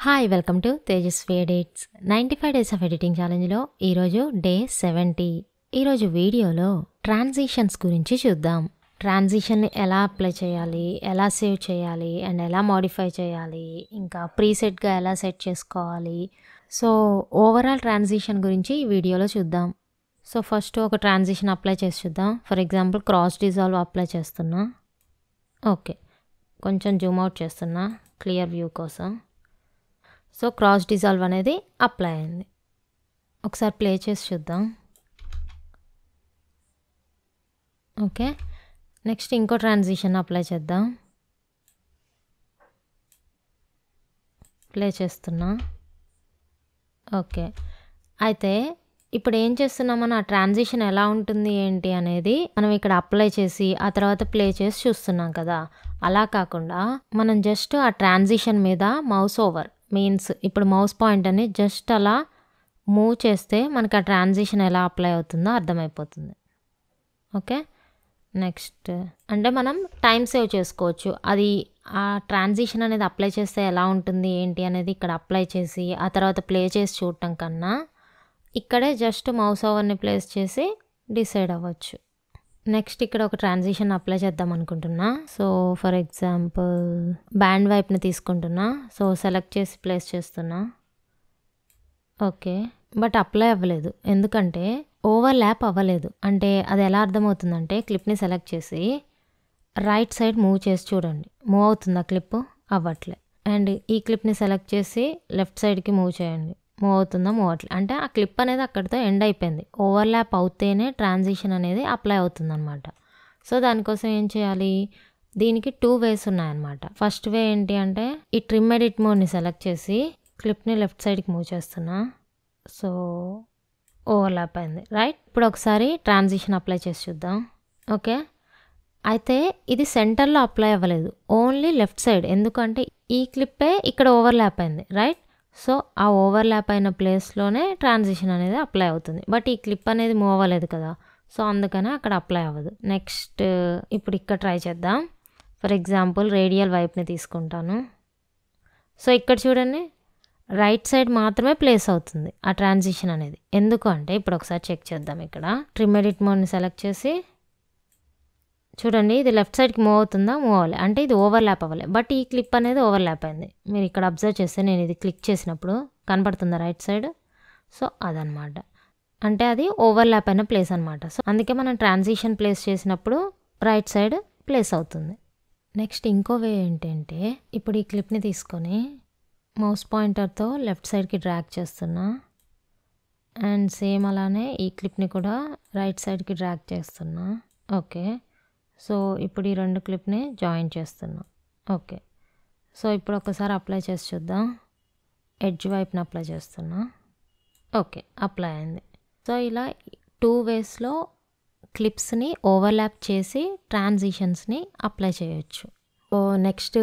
Hi welcome to Tejaswi edits 95 days of editing ఛాలెంజ్లో ఈరోజు day 70. ఈరోజు వీడియోలో ట్రాన్సిషన్స్ గురించి చూద్దాం. ట్రాన్సిషన్ని ఎలా అప్లై చేయాలి, ఎలా సేవ్ చేయాలి అండ్ ఎలా మోడిఫై చేయాలి, ఇంకా ప్రీసెట్గా ఎలా సెట్ చేసుకోవాలి. సో ఓవరాల్ ట్రాన్సిషన్ గురించి ఈ వీడియోలో చూద్దాం. సో ఫస్ట్ ఒక ట్రాన్సిషన్ అప్లై చేసి చూద్దాం. For example cross dissolve apply చేస్తున్నా. ఓకే, కొంచెం జూమ్ అవుట్ చేస్తున్నా క్లియర్ వ్యూ కోసం. సో క్రాస్ డిజాల్వ్ అనేది అప్లై అయింది. ఒకసారి ప్లే చేసి చూద్దాం. ఓకే, నెక్స్ట్ ఇంకో ట్రాన్సిషన్ అప్లై చేద్దాం. ప్లే చేస్తున్నా. ఓకే, అయితే ఇప్పుడు ఏం చేస్తున్నామని ఆ ట్రాన్సిషన్ ఎలా ఉంటుంది ఏంటి అనేది మనం ఇక్కడ అప్లై చేసి ఆ తర్వాత ప్లే చేసి చూస్తున్నాం కదా. అలా కాకుండా మనం జస్ట్ ఆ ట్రాన్సిషన్ మీద మౌస్ ఓవర్ మీన్స్ ఇప్పుడు మౌస్ పాయింట్ అని జస్ట్ అలా మూవ్ చేస్తే మనకు ఆ ట్రాన్సిషన్ ఎలా అప్లై అవుతుందో అర్థమైపోతుంది. ఓకే, నెక్స్ట్ అంటే మనం టైం సేవ్ చేసుకోవచ్చు. అది ఆ ట్రాన్సిషన్ అనేది అప్లై చేస్తే ఎలా ఉంటుంది ఏంటి అనేది ఇక్కడ అప్లై చేసి ఆ తర్వాత ప్లే చేసి చూడటం కన్నా ఇక్కడే జస్ట్ మౌస్ ఓవర్ని ప్లేస్ చేసి డిసైడ్ అవ్వచ్చు. నెక్స్ట్ ఇక్కడ ఒక ట్రాన్సిషన్ అప్లై చేద్దాం అనుకుంటున్నా. సో ఫర్ ఎగ్జాంపుల్ బ్యాండ్ వైపుని తీసుకుంటున్నా. సో సెలెక్ట్ చేసి ప్లేస్ చేస్తున్నా. ఓకే, బట్ అప్లై అవ్వలేదు ఎందుకంటే ఓవర్ ల్యాప్ అవ్వలేదు. అంటే అది ఎలా అర్థమవుతుందంటే క్లిప్ని సెలెక్ట్ చేసి రైట్ సైడ్ మూవ్ చేసి చూడండి, మూవ్ అవుతుందా క్లిప్? అవ్వట్లే. అండ్ ఈ క్లిప్ని సెలెక్ట్ చేసి లెఫ్ట్ సైడ్కి మూవ్ చేయండి, మూవ్ అవుతుందా? మూవ్ అవ్వట్లేదు. అంటే ఆ క్లిప్ అనేది అక్కడితో ఎండ్ అయిపోయింది. ఓవర్లాప్ అవుతేనే ట్రాన్సిషన్ అనేది అప్లై అవుతుందన్నమాట. సో దానికోసం ఏం చేయాలి, దీనికి 2 వేస్ ఉన్నాయన్నమాట. ఫస్ట్ వే ఏంటి అంటే ఈ ట్రిమ్ ఎడిట్ మోడ్ని సెలెక్ట్ చేసి క్లిప్ని లెఫ్ట్ సైడ్కి మూవ్ చేస్తున్నా. సో ఓవర్లాప్ అయింది, రైట్. ఇప్పుడు ఒకసారి ట్రాన్సిషన్ అప్లై చేసి చూద్దాం. ఓకే, అయితే ఇది సెంటర్లో అప్లై అవ్వలేదు, ఓన్లీ లెఫ్ట్ సైడ్. ఎందుకంటే ఈ క్లిప్పే ఇక్కడ ఓవర్లాప్ అయింది, రైట్. సో ఆ ఓవర్లాప్ అయిన ప్లేస్లోనే ట్రాన్సిషన్ అనేది అప్లై అవుతుంది. బట్ ఈ క్లిప్ అనేది మూవ్ అవ్వలేదు కదా, సో అందుకనే అక్కడ అప్లై అవ్వదు. నెక్స్ట్ ఇప్పుడు ఇక్కడ ట్రై చేద్దాం. ఫర్ ఎగ్జాంపుల్ రేడియల్ వైపుని తీసుకుంటాను. సో ఇక్కడ చూడండి రైట్ సైడ్ మాత్రమే ప్లేస్ అవుతుంది ఆ ట్రాన్సిషన్ అనేది. ఎందుకు అంటే ఇప్పుడు ఒకసారి చెక్ చేద్దాం. ఇక్కడ ట్రిమ్ ఎడిట్ మోడ్ని సెలెక్ట్ చేసి చూడండి ఇది లెఫ్ట్ సైడ్కి మూవ్ అవుతుందా? మూవ్ అవ్వాలి. అంటే ఇది ఓవర్లాప్ అవ్వాలి. బట్ ఈ క్లిప్ అనేది ఓవర్లాప్ అయింది. మీరు ఇక్కడ అబ్జర్వ్ చేస్తే నేను ఇది క్లిక్ చేసినప్పుడు కనపడుతుందా రైట్ సైడ్? సో అదనమాట, అంటే అది ఓవర్లాప్ అయిన ప్లేస్ అనమాట. సో అందుకే మనం ట్రాన్సిషన్ ప్లేస్ చేసినప్పుడు రైట్ సైడ్ ప్లేస్ అవుతుంది. నెక్స్ట్ ఇంకో వే ఏంటంటే ఇప్పుడు ఈ క్లిప్ని తీసుకొని మౌస్ పాయింటర్తో లెఫ్ట్ సైడ్కి డ్రాగ్ చేస్తున్నా. అండ్ సేమ్ అలానే ఈ క్లిప్ని కూడా రైట్ సైడ్కి డ్రాగ్ చేస్తున్నా. ఓకే, సో ఇప్పుడు ఈ 2 క్లిప్ని జాయిన్ చేస్తున్నా. ఓకే, సో ఇప్పుడు ఒకసారి అప్లై చేసి చూద్దాం. ఎడ్జ్ వైపున అప్లై చేస్తున్నా. ఓకే, అప్లై అయింది. సో ఇలా 2 వేస్లో క్లిప్స్ని ఓవర్లాప్ చేసి ట్రాన్సిషన్స్ని అప్లై చేయొచ్చు. సో నెక్స్ట్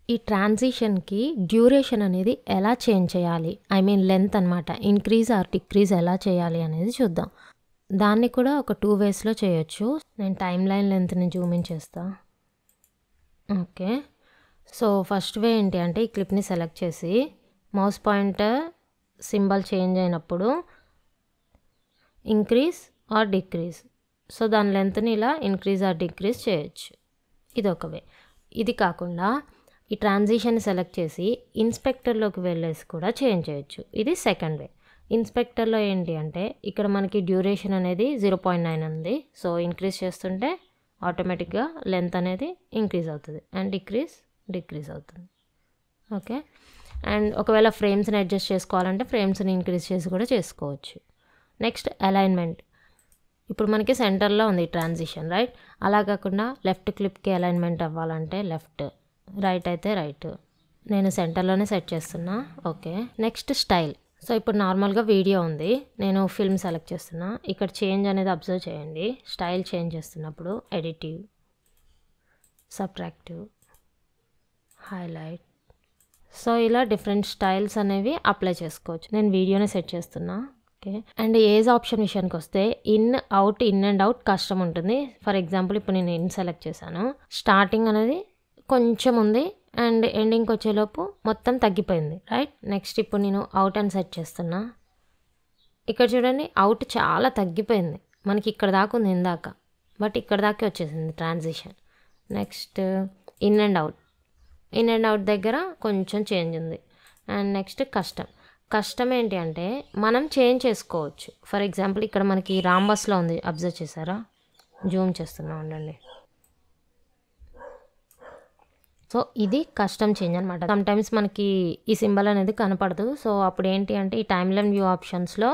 ఈ ట్రాన్సిషన్కి డ్యూరేషన్ అనేది ఎలా చేంజ్ చేయాలి, ఐ మీన్ లెంత్ అనమాట, ఇంక్రీజ్ ఆర్ డిక్రీజ్ ఎలా చేయాలి అనేది చూద్దాం. దాన్ని కూడా ఒక 2 వేస్లో చేయొచ్చు. నేను టైమ్ లైన్ లెంత్ని జూమ్ ఇన్ చేస్తా. ఓకే, సో ఫస్ట్ వే ఏంటి అంటే ఈ క్లిప్ని సెలెక్ట్ చేసి మౌస్ పాయింటర్ సింబల్ చేంజ్ అయినప్పుడు ఇంక్రీజ్ ఆర్ డిక్రీజ్, సో దాని లెంత్ని ఇలా ఇంక్రీజ్ ఆర్ డిక్రీజ్ చేయొచ్చు. ఇది ఒక వే. ఇది కాకుండా ఈ ట్రాన్సిషన్ సెలెక్ట్ చేసి ఇన్స్పెక్టర్లోకి వెళ్ళేసి కూడా చేంజ్ చేయొచ్చు. ఇది సెకండ్ వే. ఇన్స్పెక్టర్లో ఏంటి అంటే ఇక్కడ మనకి డ్యూరేషన్ అనేది 0.9 ఉంది. సో ఇంక్రీజ్ చేస్తుంటే ఆటోమేటిక్గా లెంత్ అనేది ఇంక్రీజ్ అవుతుంది అండ్ డిక్రీజ్ అవుతుంది. ఓకే, అండ్ ఒకవేళ ఫ్రేమ్స్ని అడ్జస్ట్ చేసుకోవాలంటే ఫ్రేమ్స్ని ఇంక్రీజ్ చేసి కూడా చేసుకోవచ్చు. Next alignment. ఇప్పుడు మనకి సెంటర్లో ఉంది ట్రాన్సిషన్, రైట్. అలా కాకుండా లెఫ్ట్ క్లిప్కి అలైన్మెంట్ అవ్వాలంటే లెఫ్ట్, రైట్ అయితే రైట్. నేను సెంటర్లోనే సెట్ చేస్తున్నా. Okay, next style. సో ఇప్పుడు నార్మల్గా వీడియో ఉంది, నేను ఫిల్మ్ సెలెక్ట్ చేస్తున్నా. ఇక్కడ చేంజ్ అనేది అబ్జర్వ్ చేయండి. స్టైల్ చేంజ్ చేస్తున్నప్పుడు ఎడిటివ్, సబ్ట్రాక్టివ్, హైలైట్. సో ఇలా డిఫరెంట్ స్టైల్స్ అనేవి అప్లై చేసుకోవచ్చు. నేను వీడియోనే సెట్ చేస్తున్నా. ఓకే, అండ్ ఏజ్ ఆప్షన్ విషయానికి వస్తే ఇన్ అండ్ అవుట్ కష్టం ఉంటుంది. ఫర్ ఎగ్జాంపుల్ ఇప్పుడు నేను ఇన్ సెలెక్ట్ చేశాను. స్టార్టింగ్ అనేది కొంచెం ఉంది అండ్ ఎండింగ్కి వచ్చేలోపు మొత్తం తగ్గిపోయింది, రైట్. నెక్స్ట్ ఇప్పుడు నేను అవుట్ అని సెట్ చేస్తున్నా. ఇక్కడ చూడండి అవుట్ చాలా తగ్గిపోయింది, మనకి ఇక్కడ దాకా ఉంది ఇందాక, బట్ ఇక్కడ దాకే వచ్చేసింది transition. Next in and out దగ్గర కొంచెం చేంజ్ ఉంది. అండ్ నెక్స్ట్ కస్టమ్ ఏంటి అంటే మనం చేంజ్ చేసుకోవచ్చు. ఫర్ ఎగ్జాంపుల్ ఇక్కడ మనకి రాంబస్లో ఉంది, అబ్జర్వ్ చేశారా? జూమ్ చేస్తున్నా ఉండండి. సో ఇది కస్టమ్ చేంజ్ అనమాట. సమ్టైమ్స్ మనకి ఈ సింబల్ అనేది కనపడదు. సో అప్పుడు ఏంటి అంటే ఈ టైమ్ లైన్ వ్యూ ఆప్షన్స్లో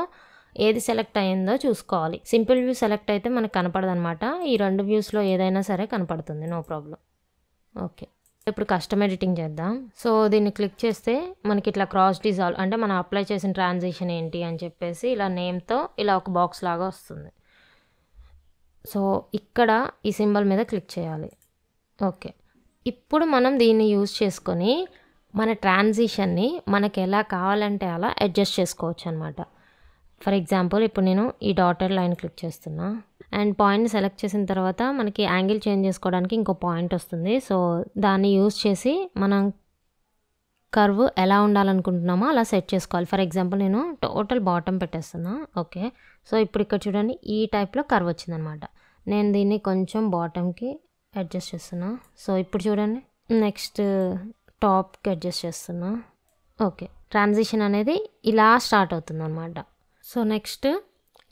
ఏది సెలెక్ట్ అయ్యిందో చూసుకోవాలి. సింపుల్ వ్యూ సెలెక్ట్ అయితే మనకు కనపడదు అనమాట. ఈ 2 వ్యూస్లో ఏదైనా సరే కనపడుతుంది, నో ప్రాబ్లం. ఓకే, ఇప్పుడు కస్టమ్ ఎడిటింగ్ చేద్దాం. సో దీన్ని క్లిక్ చేస్తే మనకి ఇట్లా క్రాస్ డిజాల్వ్ అంటే మనం అప్లై చేసిన ట్రాన్సిషన్ ఏంటి అని చెప్పేసి ఇలా నేమ్తో ఇలా ఒక బాక్స్ లాగా వస్తుంది. సో ఇక్కడ ఈ సింబల్ మీద క్లిక్ చేయాలి. ఓకే, ఇప్పుడు మనం దీన్ని యూజ్ చేసుకొని మన ట్రాన్సిషన్ని మనకి ఎలా కావాలంటే అలా అడ్జస్ట్ చేసుకోవచ్చు అనమాట. ఫర్ ఎగ్జాంపుల్ ఇప్పుడు నేను ఈ డాటెడ్ లైన్ క్లిక్ చేస్తున్నా అండ్ పాయింట్ని సెలెక్ట్ చేసిన తర్వాత మనకి యాంగిల్ చేంజ్ చేసుకోవడానికి ఇంకో పాయింట్ వస్తుంది. సో దాన్ని యూజ్ చేసి మనం కర్వ్ ఎలా ఉండాలనుకుంటున్నామో అలా సెట్ చేసుకోవాలి. ఫర్ ఎగ్జాంపుల్ నేను టోటల్ బాటమ్ పెట్టేస్తున్నా. ఓకే, సో ఇప్పుడు ఇక్కడ చూడండి ఈ టైప్లో కర్వ్ వచ్చిందనమాట. నేను దీన్ని కొంచెం బాటమ్కి అడ్జస్ట్ చేస్తున్నా. సో ఇప్పుడు చూడండి నెక్స్ట్ టాప్కి అడ్జస్ట్ చేస్తున్నా. ఓకే, ట్రాన్సిషన్ అనేది ఇలా స్టార్ట్ అవుతుంది అనమాట. సో నెక్స్ట్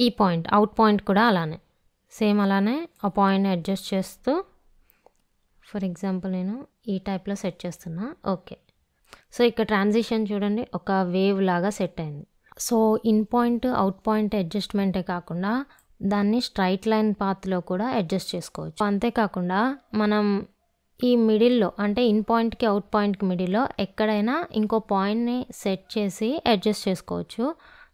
ఈ పాయింట్ అవుట్ పాయింట్ కూడా అలానే సేమ్ అలానే ఆ పాయింట్ని అడ్జస్ట్ చేస్తూ ఫర్ ఎగ్జాంపుల్ నేను ఈ టైప్లో సెట్ చేస్తున్నా. ఓకే, సో ఇక్కడ ట్రాన్సిషన్ చూడండి ఒక వేవ్ లాగా సెట్ అయింది. So in point out point అడ్జస్ట్మెంటే కాకుండా దాన్ని స్ట్రైట్ లైన్ పాత్లో కూడా అడ్జస్ట్ చేసుకోవచ్చు. అంతేకాకుండా మనం ఈ మిడిల్లో అంటే ఇన్ పాయింట్కి అవుట్ పాయింట్కి మిడిల్లో ఎక్కడైనా ఇంకో పాయింట్ని సెట్ చేసి అడ్జస్ట్ చేసుకోవచ్చు.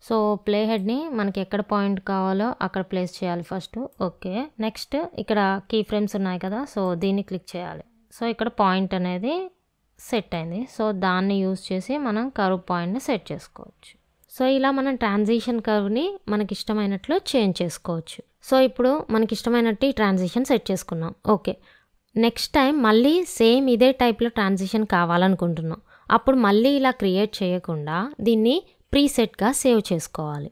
సో ప్లే హెడ్ని మనకి ఎక్కడ పాయింట్ కావాలో అక్కడ ప్లేస్ చేయాలి ఫస్ట్. ఓకే, నెక్స్ట్ ఇక్కడ కీ ఫ్రేమ్స్ ఉన్నాయి కదా, సో దీన్ని క్లిక్ చేయాలి. సో ఇక్కడ పాయింట్ అనేది సెట్ అయింది. సో దాన్ని యూజ్ చేసి మనం కర్వ్ పాయింట్ని సెట్ చేసుకోవచ్చు. సో ఇలా మనం ట్రాన్సిషన్ కర్వ్ని మనకి ఇష్టమైనట్లు చేంజ్ చేసుకోవచ్చు. సో ఇప్పుడు మనకి ఇష్టమైనట్టు ఈ ట్రాన్సిషన్ సెట్ చేసుకున్నాం. ఓకే, నెక్స్ట్ టైం మళ్ళీ సేమ్ ఇదే టైప్లో ట్రాన్సిషన్ కావాలనుకుంటున్నాం. అప్పుడు మళ్ళీ ఇలా క్రియేట్ చేయకుండా దీన్ని ప్రీసెట్గా సేవ్ చేసుకోవాలి.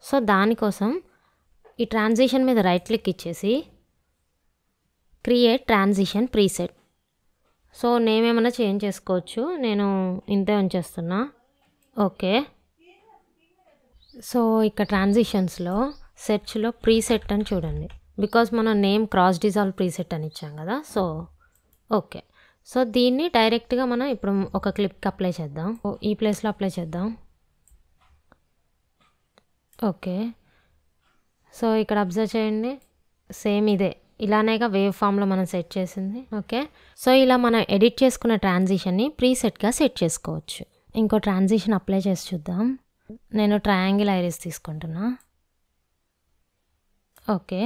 సో దానికోసం ఈ ట్రాన్సిషన్ మీద రైట్ క్లిక్ ఇచ్చేసి create transition preset. So name ఏమైనా చేంజ్ చేసుకోవచ్చు, నేను ఇంతే ఉంచేస్తున్నా. ఓకే, సో ఇక్కడ ట్రాన్సిషన్స్లో సెర్చ్లో ప్రీసెట్ అని చూడండి, బికాజ్ మనం నేమ్ క్రాస్ డిజాల్వ్ ప్రీసెట్ అని ఇచ్చాం కదా. సో ఓకే, సో దీన్ని డైరెక్ట్గా మనం ఇప్పుడు ఒక క్లిప్కి అప్లై చేద్దాం. ఈ ప్లేస్లో అప్లై చేద్దాం. ఓకే, సో ఇక్కడ అబ్జర్వ్ చేయండి సేమ్ ఇదే ఇలానేగా వేవ్ ఫామ్లో మనం సెట్ చేసింది. ఓకే, సో ఇలా మనం ఎడిట్ చేసుకున్న ట్రాన్సిషన్ని ప్రీసెట్గా సెట్ చేసుకోవచ్చు. ఇంకో ట్రాన్సిషన్ అప్లై చేసి చూద్దాం. నేను ట్రయాంగిల్ ఐరిస్ తీసుకుంటున్నా. ఓకే,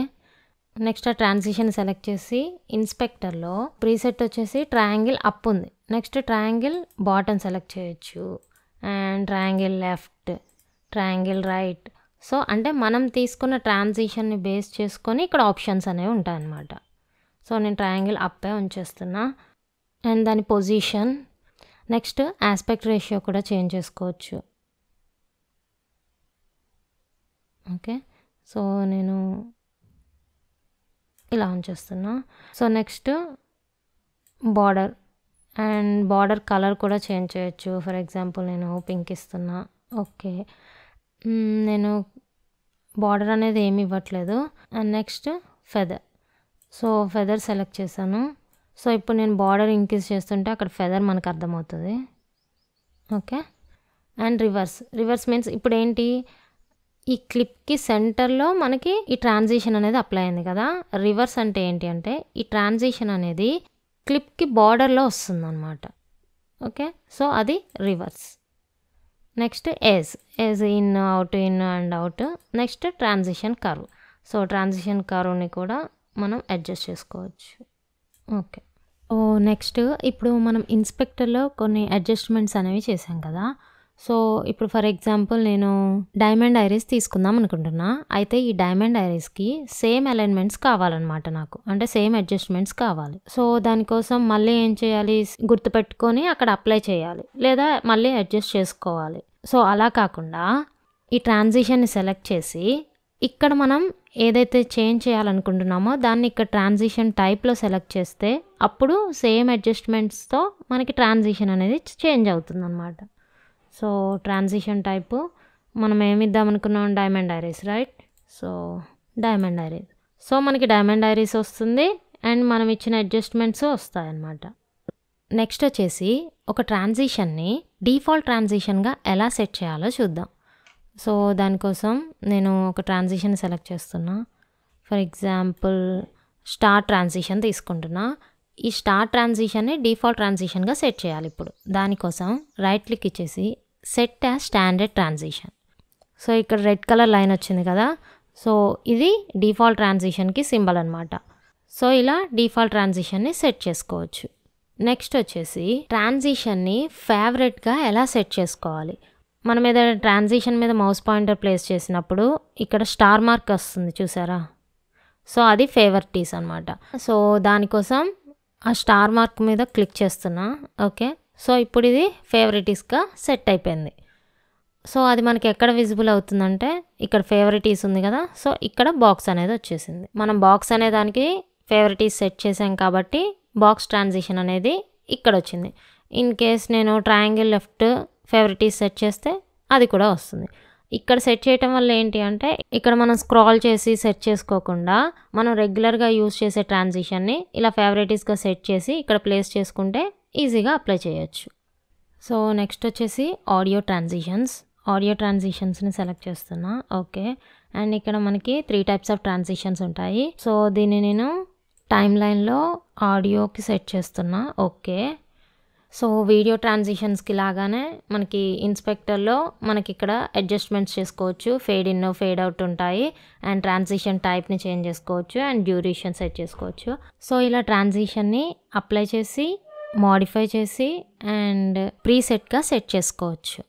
నెక్స్ట్ ఆ ట్రాన్సిషన్ సెలెక్ట్ చేసి ఇన్స్పెక్టర్లో ప్రీసెట్ వచ్చేసి ట్రయాంగిల్ అప్ ఉంది. నెక్స్ట్ ట్రయాంగిల్ బాటమ్ సెలెక్ట్ చేయొచ్చు and triangle left, triangle right. So అంటే మనం తీసుకున్న ట్రాన్సిషన్ని బేస్ చేసుకొని ఇక్కడ ఆప్షన్స్ అనేవి ఉంటాయన్నమాట. సో నేను ట్రయాంగిల్ అప్పే ఉంచేస్తున్నా అండ్ దాని పొజిషన్. నెక్స్ట్ ఆస్పెక్ట్ రేషియో కూడా చేంజ్ చేసుకోవచ్చు. ఓకే, సో నేను ఇలా ఉంచేస్తున్నా. So next border and border colour కూడా చేంజ్ చేయొచ్చు. ఫర్ ఎగ్జాంపుల్ నేను పింక్ ఇస్తున్నా. ఓకే, నేను బార్డర్ అనేది ఏమి ఇవ్వట్లేదు. And next feather. So feather select చేశాను. సో ఇప్పుడు నేను బార్డర్ ఇంక్రీజ్ చేస్తుంటే అక్కడ ఫెదర్ మనకు అర్థమవుతుంది. ఓకే, అండ్ రివర్స్ మీన్స్ ఇప్పుడు ఏంటి, ఈ క్లిప్కి సెంటర్లో మనకి ఈ ట్రాన్సిషన్ అనేది అప్లై అయింది కదా. రివర్స్ అంటే ఏంటి అంటే ఈ ట్రాన్సిషన్ అనేది క్లిప్కి బార్డర్లో వస్తుంది అనమాట. ఓకే, సో అది reverse. Next ease in out and out. Next transition curve. So transition కర్వ్ని కూడా మనం అడ్జస్ట్ చేసుకోవచ్చు. ఓకే, నెక్స్ట్ ఇప్పుడు మనం ఇన్స్పెక్టర్లో కొన్ని అడ్జస్ట్మెంట్స్ అనేవి చేసాం కదా. సో ఇప్పుడు ఫర్ ఎగ్జాంపుల్ నేను డైమండ్ ఐరిస్ తీసుకుందాం అనుకుంటున్నా. అయితే ఈ డైమండ్ ఐరిస్కి సేమ్ అలైన్మెంట్స్ కావాలన్నమాట నాకు, అంటే సేమ్ అడ్జస్ట్మెంట్స్ కావాలి. సో దానికోసం మళ్ళీ ఏం చేయాలి, గుర్తుపెట్టుకొని అక్కడ అప్లై చేయాలి లేదా మళ్ళీ అడ్జస్ట్ చేసుకోవాలి. సో అలా కాకుండా ఈ ట్రాన్సిషన్ని సెలెక్ట్ చేసి ఇక్కడ మనం ఏదైతే చేంజ్ చేయాలనుకుంటున్నామో దాన్ని ఇక్కడ ట్రాన్సిషన్ టైప్లో సెలెక్ట్ చేస్తే అప్పుడు సేమ్ అడ్జస్ట్మెంట్స్తో మనకి ట్రాన్సిషన్ అనేది చేంజ్ అవుతుంది అన్నమాట. సో ట్రాన్సిషన్ టైపు మనం ఏమి ఇద్దాం అనుకున్నాం, diamond iris, right? So diamond iris. So మనకి డైమండ్ ఐరిస్ వస్తుంది అండ్ మనం ఇచ్చిన అడ్జస్ట్మెంట్స్ వస్తాయన్నమాట. నెక్స్ట్ వచ్చేసి ఒక ట్రాన్సిషన్ని డిఫాల్ట్ ట్రాన్సిషన్గా ఎలా సెట్ చేయాలో చూద్దాం. సో దానికోసం నేను ఒక ట్రాన్సిషన్ సెలెక్ట్ చేస్తున్నా. ఫర్ ఎగ్జాంపుల్ స్టార్ ట్రాన్సిషన్ తీసుకుంటున్నా. ఈ స్టార్ ట్రాన్సిషన్ని డిఫాల్ట్ ట్రాన్సిషన్గా సెట్ చేయాలి. ఇప్పుడు దానికోసం రైట్ క్లిక్ ఇచ్చేసి set as standard transition. So ఇక్కడ రెడ్ కలర్ లైన్ వచ్చింది కదా, సో ఇది డిఫాల్ట్ ట్రాన్సిషన్కి సింబల్ అనమాట. సో ఇలా డిఫాల్ట్ ట్రాన్సిషన్ని సెట్ చేసుకోవచ్చు. నెక్స్ట్ వచ్చేసి ట్రాన్సిషన్ని ఫేవరెట్గా ఎలా సెట్ చేసుకోవాలి. మనం ఏదైనా ట్రాన్సిషన్ మీద మౌస్ పాయింటర్ ప్లేస్ చేసినప్పుడు ఇక్కడ స్టార్ మార్క్ వస్తుంది చూసారా, సో అది ఫేవరెటీస్ అనమాట. సో దానికోసం ఆ స్టార్ మార్క్ మీద క్లిక్ చేస్తున్నా. ఓకే, సో ఇప్పుడు ఇది ఫేవరెటీస్గా సెట్ అయిపోయింది. సో అది మనకి ఎక్కడ విజిబుల్ అవుతుందంటే ఇక్కడ ఫేవరెటీస్ ఉంది కదా, సో ఇక్కడ బాక్స్ అనేది వచ్చేసింది. మనం బాక్స్ అనే దానికి ఫేవరెటీస్ సెట్ చేసాం కాబట్టి బాక్స్ ట్రాన్సిషన్ అనేది ఇక్కడ వచ్చింది. ఇన్ కేస్ నేను ట్రయాంగిల్ లెఫ్ట్ ఫేవరెటీస్ సెట్ చేస్తే అది కూడా వస్తుంది. ఇక్కడ సెట్ చేయటం వల్ల ఏంటి అంటే ఇక్కడ మనం స్క్రాల్ చేసి సెట్ చేసుకోకుండా మనం రెగ్యులర్గా యూజ్ చేసే ట్రాన్సిషన్ని ఇలా ఫేవరెటీస్గా సెట్ చేసి ఇక్కడ ప్లేస్ చేసుకుంటే ఈజీగా అప్లై చేయొచ్చు. సో నెక్స్ట్ వచ్చేసి ఆడియో ట్రాన్సిషన్స్ని సెలెక్ట్ చేస్తున్నా. ఓకే, అండ్ ఇక్కడ మనకి 3 టైప్స్ ఆఫ్ ట్రాన్సిషన్స్ ఉంటాయి. సో దీన్ని నేను టైమ్ లైన్లో ఆడియోకి సెట్ చేస్తున్నా. ఓకే, సో వీడియో ట్రాన్సిషన్స్కి లాగానే మనకి ఇన్స్పెక్టర్లో మనకి ఇక్కడ అడ్జస్ట్మెంట్స్ చేసుకోవచ్చు. ఫేడ్ ఇన్ ఫేడ్ అవుట్ ఉంటాయి అండ్ ట్రాన్సిషన్ టైప్ని చేంజ్ చేసుకోవచ్చు అండ్ డ్యూరేషన్ సెట్ చేసుకోవచ్చు. సో ఇలా ట్రాన్సిషన్ని అప్లై చేసి మోడిఫై చేసి అండ్ ప్రీసెట్గా సెట్ చేసుకోవచ్చు.